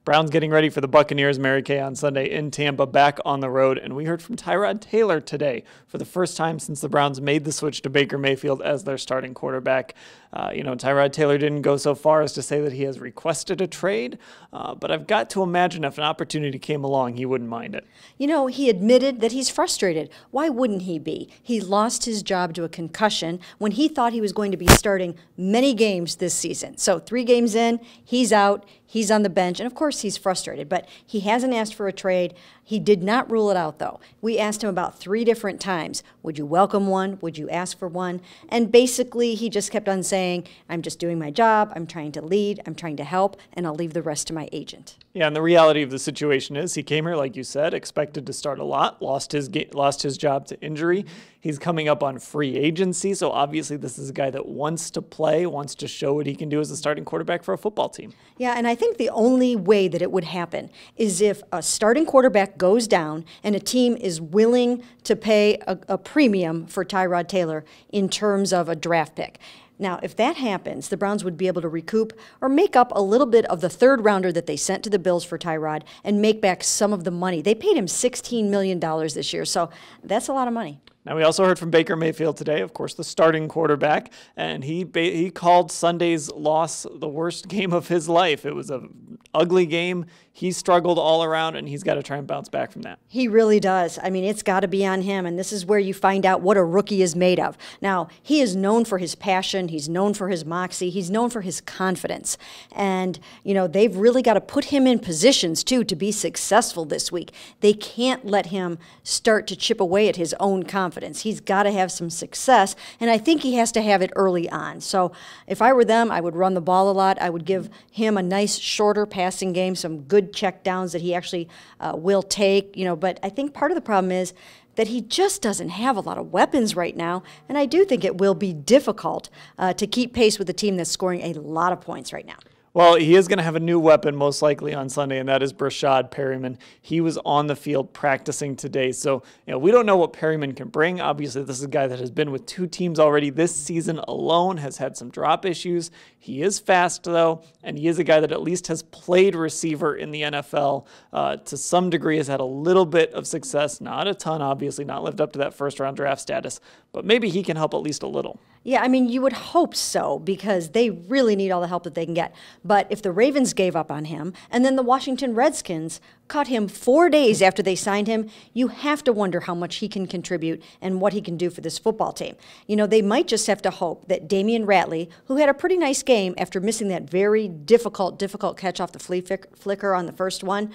Browns getting ready for the Buccaneers Mary Kay on Sunday in Tampa, back on the road. And we heard from Tyrod Taylor today for the first time since the Browns made the switch to Baker Mayfield as their starting quarterback. Tyrod Taylor didn't go so far as to say that he has requested a trade, but I've got to imagine if an opportunity came along, he wouldn't mind it. He admitted that he's frustrated. Why wouldn't he be? He lost his job to a concussion when he thought he was going to be starting many games this season. So 3 games in, he's out. He's on the bench, and of course he's frustrated, but he hasn't asked for a trade. He did not rule it out, though. We asked him about 3 different times. Would you welcome one? Would you ask for one? And basically, he just kept on saying, I'm just doing my job, I'm trying to lead, I'm trying to help, and I'll leave the rest to my agent. Yeah, and the reality of the situation is he came here, like you said, expected to start a lot, lost his job to injury. He's coming up on free agency, so obviously this is a guy that wants to play, wants to show what he can do as a starting quarterback for a football team. Yeah, and I think the only way that it would happen is if a starting quarterback goes down and a team is willing to pay a premium for Tyrod Taylor in terms of a draft pick. Now, if that happens, the Browns would be able to recoup or make up a little bit of the 3rd rounder that they sent to the Bills for Tyrod and make back some of the money. They paid him $16 million this year, so that's a lot of money. Now, we also heard from Baker Mayfield today, of course, the starting quarterback, and he called Sunday's loss the worst game of his life. It was an ugly game. He struggled all around, and he's got to try and bounce back from that. He really does. I mean, it's got to be on him, and this is where you find out what a rookie is made of. Now, he is known for his passion. He's known for his moxie. He's known for his confidence. And, they've really got to put him in positions, too, to be successful this week. They can't let him start to chip away at his own confidence. He's got to have some success, and I think he has to have it early on. So if I were them, I would run the ball a lot. I would give him a nice, shorter passing game, some good check downs that he actually will take. But I think part of the problem is that he just doesn't have a lot of weapons right now, and I do think it will be difficult to keep pace with a team that's scoring a lot of points right now. Well, he is going to have a new weapon most likely on Sunday, and that is Brashad Perryman. He was on the field practicing today, so we don't know what Perryman can bring. Obviously, this is a guy that has been with 2 teams already this season alone, has had some drop issues. He is fast, though, and he is a guy that at least has played receiver in the NFL to some degree, has had a little bit of success, not a ton, obviously, not lived up to that first-round draft status, but maybe he can help at least a little. Yeah, I mean, you would hope so, because they really need all the help that they can get. But if the Ravens gave up on him, and then the Washington Redskins cut him 4 days after they signed him, you have to wonder how much he can contribute and what he can do for this football team. They might just have to hope that Damian Ratley, who had a pretty nice game after missing that very difficult catch off the flea flicker on the first one,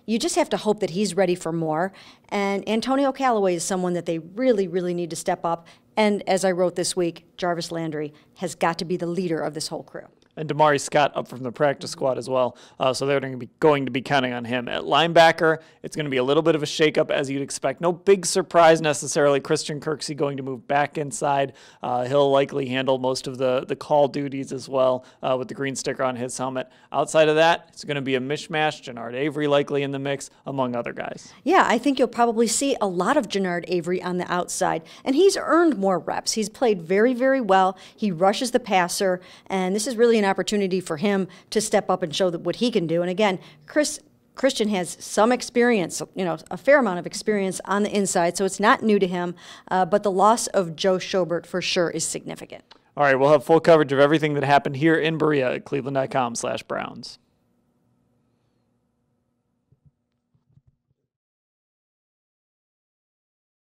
you just have to hope that he's ready for more. And Antonio Callaway is someone that they really, really need to step up. And as I wrote this week, Jarvis Landry has got to be the leader of this whole crew. And Damari Scott up from the practice squad as well. So they're going to be counting on him. At linebacker, it's going to be a little bit of a shakeup as you'd expect. No big surprise necessarily. Christian Kirksey going to move back inside. He'll likely handle most of the call duties as well with the green sticker on his helmet. Outside of that, it's going to be a mishmash. Jannard Avery likely in the mix, among other guys. Yeah, I think you'll probably see a lot of Jannard Avery on the outside. And he's earned more reps. He's played very, very well. He rushes the passer. And this is really an opportunity for him to step up and show what he can do. And again, Christian has some experience, a fair amount of experience on the inside, so it's not new to him. But the loss of Joe Schobert for sure is significant. All right, we'll have full coverage of everything that happened here in Berea at cleveland.com/Browns.